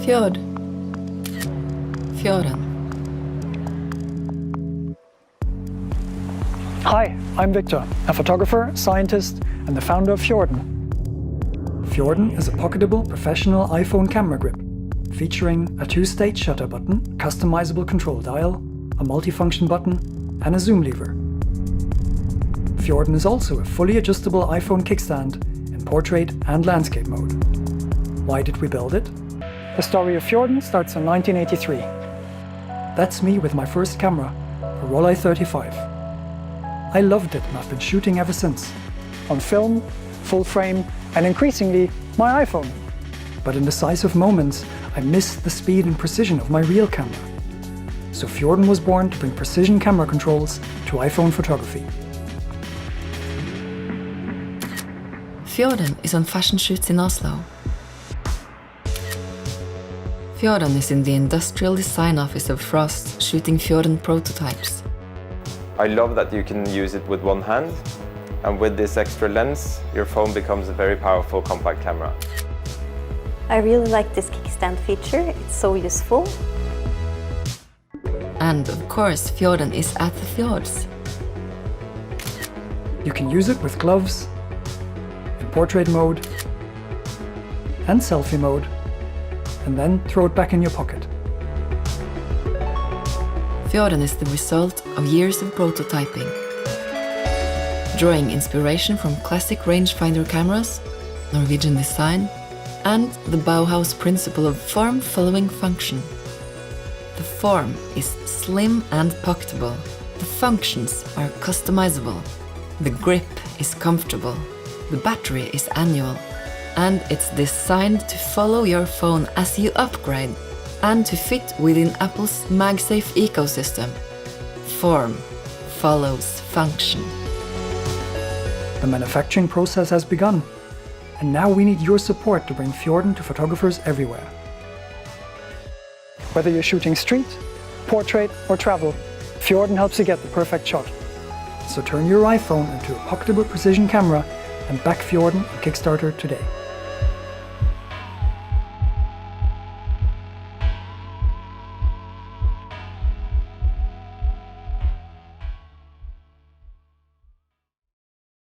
Fjord. Fjorden. Hi, I'm Victor, a photographer, scientist, and the founder of Fjorden. Fjorden is a pocketable professional iPhone camera grip, featuring a 2-stage shutter button, customizable control dial, a multifunction button, and a zoom lever. Fjorden is also a fully adjustable iPhone kickstand in portrait and landscape mode. Why did we build it? The story of Fjorden starts in 1983. That's me with my first camera, a Rollei 35. I loved it and I've been shooting ever since. On film, full frame, and increasingly, my iPhone. But in decisive moments, I missed the speed and precision of my real camera. So Fjorden was born to bring precision camera controls to iPhone photography. Fjorden is on fashion shoots in Oslo. Fjorden is in the industrial design office of Frost, shooting Fjorden prototypes. I love that you can use it with one hand, and with this extra lens, your phone becomes a very powerful compact camera. I really like this kickstand feature, it's so useful. And of course, Fjorden is at the fjords. You can use it with gloves, in portrait mode, and selfie mode, and then throw it back in your pocket. Fjorden is the result of years of prototyping. Drawing inspiration from classic rangefinder cameras, Norwegian design, and the Bauhaus principle of form following function. The form is slim and pocketable. The functions are customizable. The grip is comfortable. The battery is annual. And it's designed to follow your phone as you upgrade and to fit within Apple's MagSafe ecosystem. Form follows function. The manufacturing process has begun, and now we need your support to bring Fjorden to photographers everywhere. Whether you're shooting street, portrait, or travel, Fjorden helps you get the perfect shot. So turn your iPhone into a pocketable precision camera and back Fjorden on Kickstarter today.